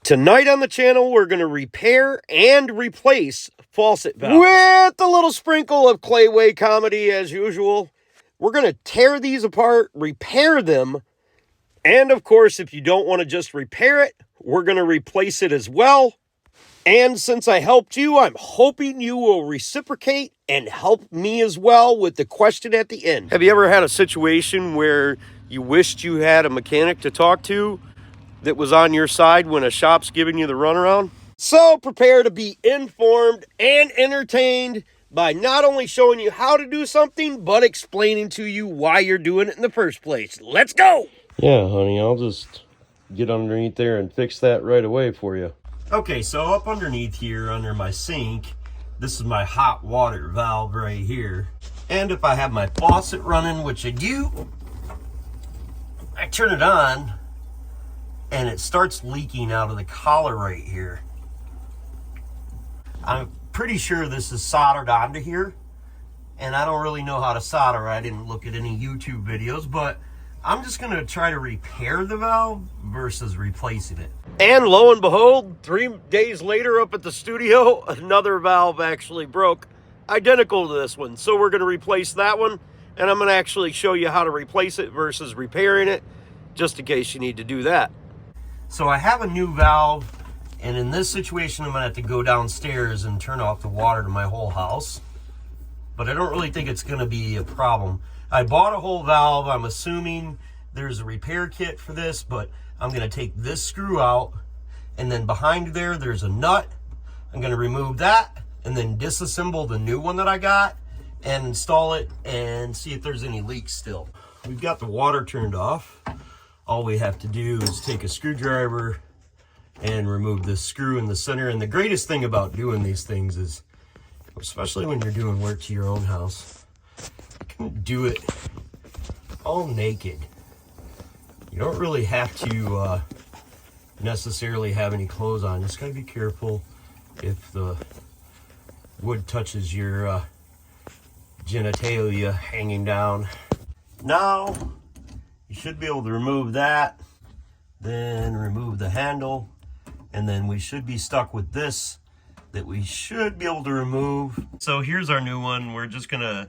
Tonight on the channel, we're going to repair and replace faucet valves with a little sprinkle of clayway comedy as usual. We're going to tear these apart, repair them, and of course, if you don't want to just repair it, we're going to replace it as well. And since I helped you, I'm hoping you will reciprocate and help me as well with the question at the end. Have you ever had a situation where you wished you had a mechanic to talk to that was on your side when a shop's giving you the runaround? So prepare to be informed and entertained by not only showing you how to do something, but explaining to you why you're doing it in the first place. Let's go! Yeah, honey, I'll just get underneath there and fix that right away for you. Okay, so up underneath here, under my sink, this is my hot water valve right here. And if I have my faucet running, which I do, I turn it on, and it starts leaking out of the collar right here. I'm pretty sure this is soldered onto here, and I don't really know how to solder. I didn't look at any YouTube videos, but I'm just going to try to repair the valve versus replacing it. And lo and behold, 3 days later up at the studio, another valve actually broke, identical to this one. So we're going to replace that one, and I'm going to actually show you how to replace it versus repairing it, just in case you need to do that. So I have a new valve, and in this situation, I'm going to have to go downstairs and turn off the water to my whole house. But I don't really think it's going to be a problem. I bought a whole valve. I'm assuming there's a repair kit for this, but I'm going to take this screw out, and then behind there, there's a nut. I'm going to remove that, and then disassemble the new one that I got, and install it, and see if there's any leaks still. We've got the water turned off. All we have to do is take a screwdriver and remove this screw in the center. And the greatest thing about doing these things is, especially when you're doing work to your own house, you can do it all naked. You don't really have to necessarily have any clothes on. Just gotta be careful if the wood touches your genitalia hanging down. Now, you should be able to remove that, then remove the handle, and then we should be stuck with this that we should be able to remove. So here's our new one. We're just gonna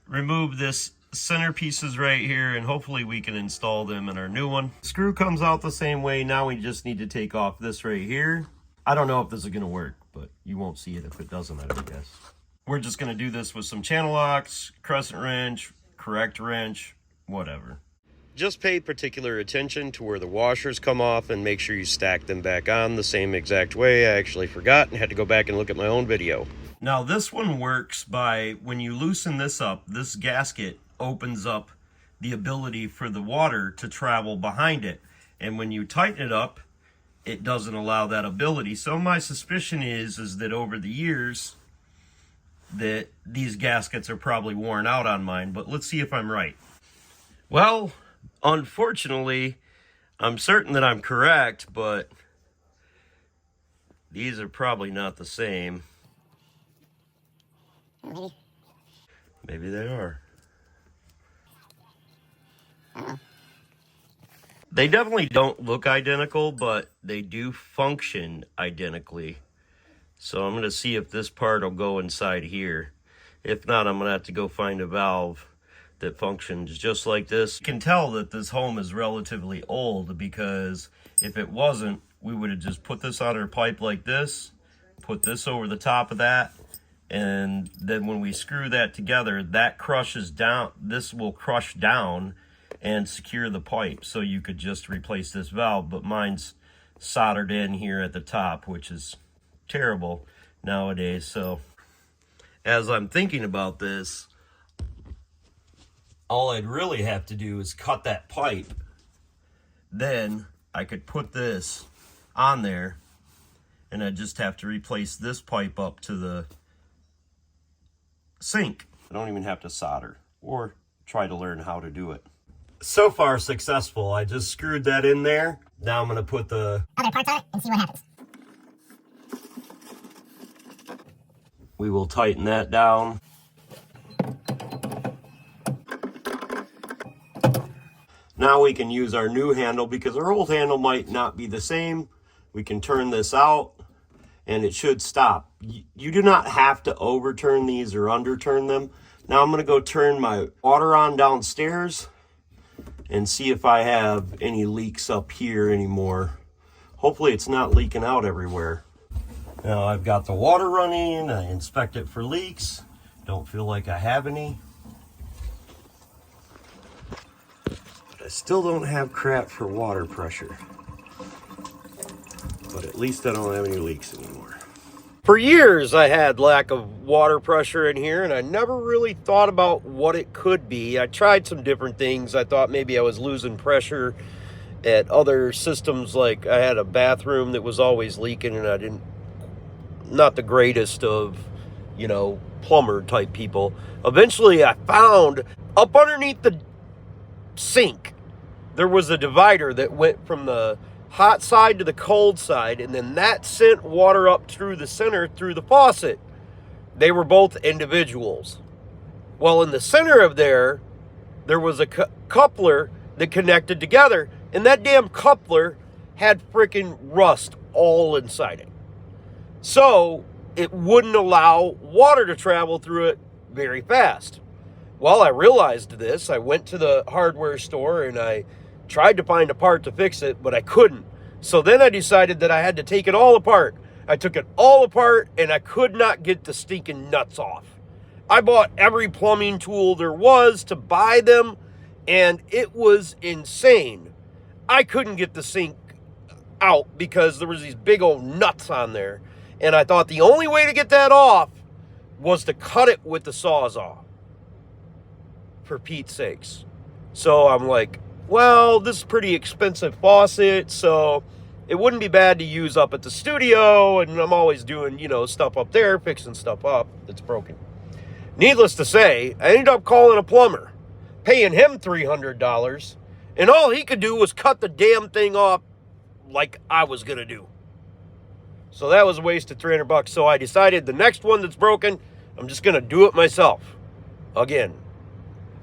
remove this center pieces right here, and hopefully we can install them in our new one. Screw comes out the same way. Now we just need to take off this right here. I don't know if this is gonna work, but you won't see it if it doesn't, I would guess. We're just gonna do this with some channel locks, crescent wrench, correct wrench, whatever. Just pay particular attention to where the washers come off and make sure you stack them back on the same exact way. I actually forgot and had to go back and look at my own video. Now this one works by, when you loosen this up, this gasket opens up the ability for the water to travel behind it. And when you tighten it up, it doesn't allow that ability. So my suspicion is that over the years that these gaskets are probably worn out on mine, but let's see if I'm right. Well, unfortunately, I'm certain that I'm correct, but these are probably not the same. Maybe they are. They definitely don't look identical, but they do function identically. So I'm going to see if this part will go inside here. If not, I'm going to have to go find a valve that functions just like this. You can tell that this home is relatively old, because if it wasn't, we would have just put this on our pipe like this, put this over the top of that, and then when we screw that together, that crushes down, this will crush down and secure the pipe. So you could just replace this valve, but mine's soldered in here at the top, which is terrible nowadays. So as I'm thinking about this, all I'd really have to do is cut that pipe. Then I could put this on there, and I just have to replace this pipe up to the sink. I don't even have to solder or try to learn how to do it. So far successful. I just screwed that in there. Now I'm going to put the other parts on it and see what happens. We will tighten that down. Now we can use our new handle, because our old handle might not be the same, We can turn this out and it should stop. You do not have to overturn these or underturn them. Now I'm going to go turn my water on downstairs and see if I have any leaks up here anymore. Hopefully it's not leaking out everywhere. Now I've got the water running. I inspect it for leaks. Don't feel like I have any. But I still don't have crap for water pressure. But at least I don't have any leaks anymore. For years I had lack of water pressure in here, and I never really thought about what it could be. I tried some different things. I thought maybe I was losing pressure at other systems, like I had a bathroom that was always leaking, and I didn't, not the greatest of, you know, plumber type people. Eventually I found up underneath the sink, there was a divider that went from the hot side to the cold side, and then that sent water up through the center through the faucet. They were both individuals. Well, in the center of there was a coupler that connected together, and that damn coupler had freaking rust all inside it. So it wouldn't allow water to travel through it very fast. Well, I realized this. I went to the hardware store and I tried to find a part to fix it, but I couldn't. So then I decided that I had to take it all apart. I took it all apart and I could not get the stinking nuts off. I bought every plumbing tool there was to buy them, and it was insane. I couldn't get the sink out because there was these big old nuts on there. And I thought the only way to get that off was to cut it with the Sawzall. For Pete's sakes. So I'm like, well, this is a pretty expensive faucet, so it wouldn't be bad to use up at the studio, and I'm always doing, you know, stuff up there, fixing stuff up that's broken. Needless to say, I ended up calling a plumber, paying him $300, and all he could do was cut the damn thing off like I was going to do. So that was a waste of $300. So I decided the next one that's broken, I'm just going to do it myself. Again.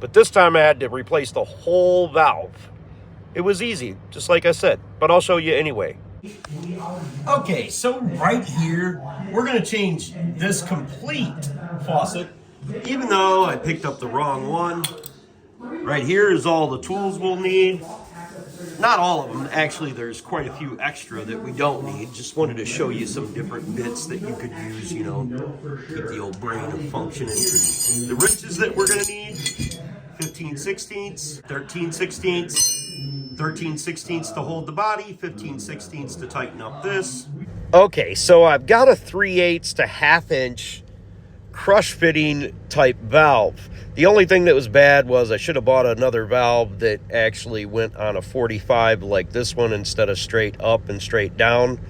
But this time I had to replace the whole valve. It was easy, just like I said, but I'll show you anyway. Okay, so right here, we're gonna change this complete faucet, even though I picked up the wrong one. Right here is all the tools we'll need. Not all of them, actually there's quite a few extra that we don't need. Just wanted to show you some different bits that you could use, you know, keep the old brain functioning. The wrenches that we're gonna need, 15/16, 13/16, 13/16 to hold the body, 15/16 to tighten up this. Okay, so I've got a 3/8 to 1/2 inch crush fitting type valve. The only thing that was bad was I should have bought another valve that actually went on a 45 like this one instead of straight up and straight down.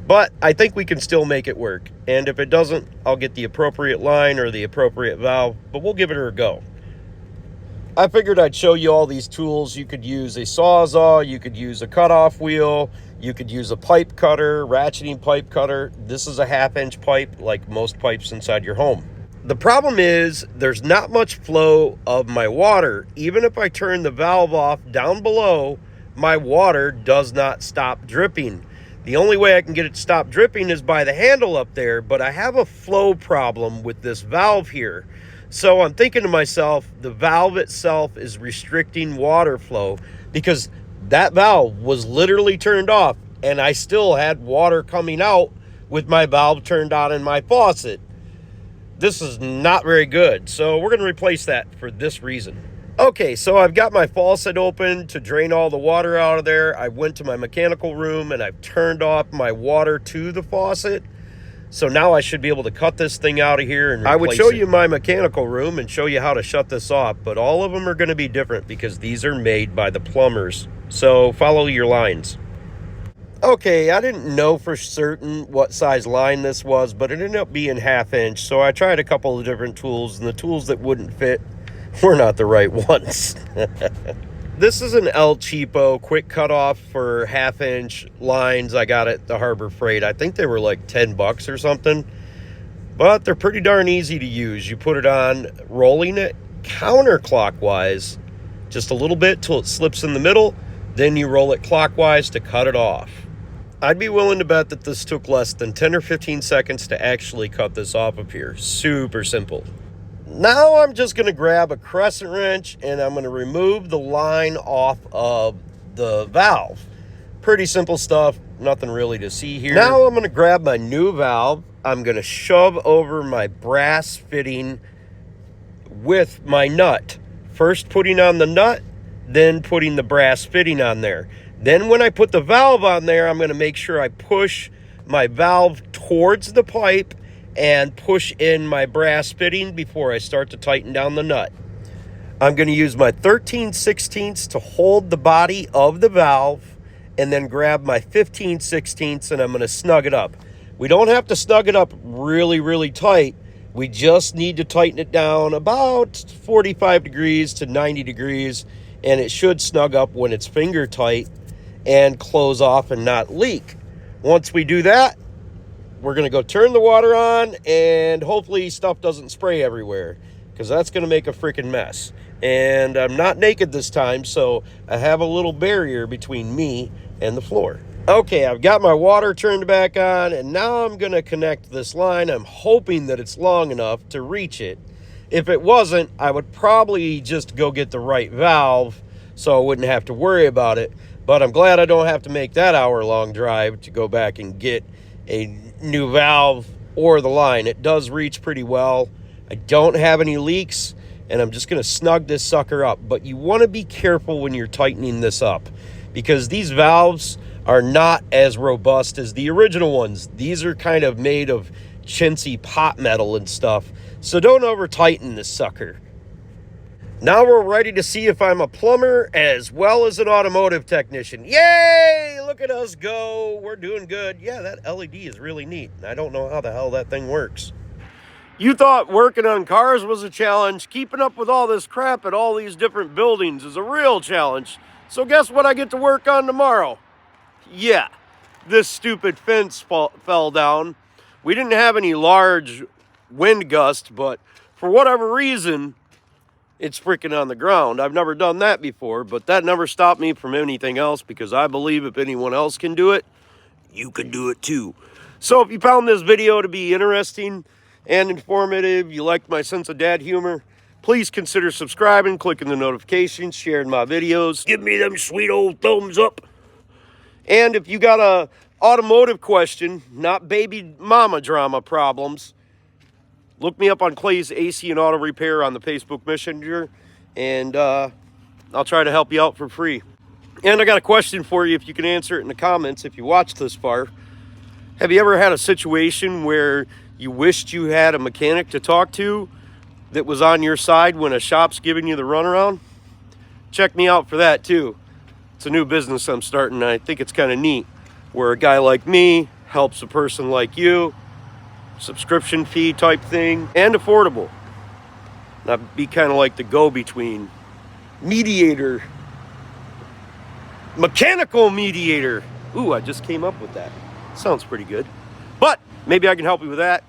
But I think we can still make it work. And if it doesn't, I'll get the appropriate line or the appropriate valve, but we'll give it a go. I figured I'd show you all these tools. You could use a Sawzall, you could use a cutoff wheel, you could use a pipe cutter, ratcheting pipe cutter. This is a 1/2 inch pipe like most pipes inside your home. The problem is there's not much flow of my water. Even if I turn the valve off down below, my water does not stop dripping. The only way I can get it to stop dripping is by the handle up there, but I have a flow problem with this valve here. So I'm thinking to myself, the valve itself is restricting water flow because that valve was literally turned off and I still had water coming out with my valve turned on in my faucet. This is not very good, so we're going to replace that for this reason. Okay, so I've got my faucet open to drain all the water out of there. I went to my mechanical room and I've turned off my water to the faucet. So now I should be able to cut this thing out of here and replace it. I would show you my mechanical room and show you how to shut this off, but all of them are going to be different because these are made by the plumbers. So follow your lines. Okay, I didn't know for certain what size line this was, but it ended up being 1/2 inch. So I tried a couple of different tools, and the tools that wouldn't fit were not the right ones. This is an El Cheapo quick cutoff for 1/2 inch lines I got at the Harbor Freight. I think they were like $10 or something, but they're pretty darn easy to use. You put it on, rolling it counterclockwise just a little bit till it slips in the middle, then you roll it clockwise to cut it off. I'd be willing to bet that this took less than 10 or 15 seconds to actually cut this off of here. Super simple. Now I'm just going to grab a crescent wrench and I'm going to remove the line off of the valve. Pretty simple stuff, nothing really to see here. Now I'm going to grab my new valve. I'm going to shove over my brass fitting with my nut. First putting on the nut, then putting the brass fitting on there. Then when I put the valve on there, I'm going to make sure I push my valve towards the pipe and push in my brass fitting before I start to tighten down the nut. I'm going to use my 13/16 to hold the body of the valve and then grab my 15/16 and I'm going to snug it up. We don't have to snug it up really, really tight. We just need to tighten it down about 45 degrees to 90 degrees, and it should snug up when it's finger tight and close off and not leak. Once we do that, we're going to go turn the water on, and hopefully stuff doesn't spray everywhere, because that's going to make a freaking mess. And I'm not naked this time, so I have a little barrier between me and the floor. Okay, I've got my water turned back on, and now I'm going to connect this line. I'm hoping that it's long enough to reach it. If it wasn't, I would probably just go get the right valve so I wouldn't have to worry about it. But I'm glad I don't have to make that hour-long drive to go back and get a new valve or the line. It does reach pretty well. I don't have any leaks, and I'm just going to snug this sucker up. But you want to be careful when you're tightening this up, because these valves are not as robust as the original ones. These are kind of made of chintzy pot metal and stuff, so don't over tighten this sucker. Now we're ready to see if I'm a plumber as well as an automotive technician. Yay! Look at us go. We're doing good. Yeah, that LED is really neat. I don't know how the hell that thing works. You thought working on cars was a challenge. Keeping up with all this crap at all these different buildings is a real challenge. So guess what I get to work on tomorrow? Yeah, this stupid fence fell down. We didn't have any large wind gusts, but for whatever reason, it's freaking on the ground. I've never done that before, but that never stopped me from anything else, because I believe if anyone else can do it, you can do it too. So if you found this video to be interesting and informative, you liked my sense of dad humor, please consider subscribing, clicking the notifications, sharing my videos. Give me them sweet old thumbs up. And if you got a automotive question, not baby mama drama problems, look me up on Clay's AC and Auto Repair on the Facebook Messenger, and I'll try to help you out for free. And I got a question for you, if you can answer it in the comments if you watched this far. Have you ever had a situation where you wished you had a mechanic to talk to that was on your side when a shop's giving you the runaround? Check me out for that too. It's a new business I'm starting, and I think it's kind of neat, where a guy like me helps a person like you. Subscription fee type thing, and affordable. And I'd be kind of like the go-between, mediator, mechanical mediator. Ooh, I just came up with that. Sounds pretty good. But maybe I can help you with that.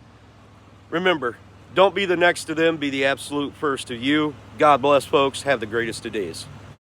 Remember, don't be the next to them, be the absolute first of you. God bless, folks. Have the greatest of days.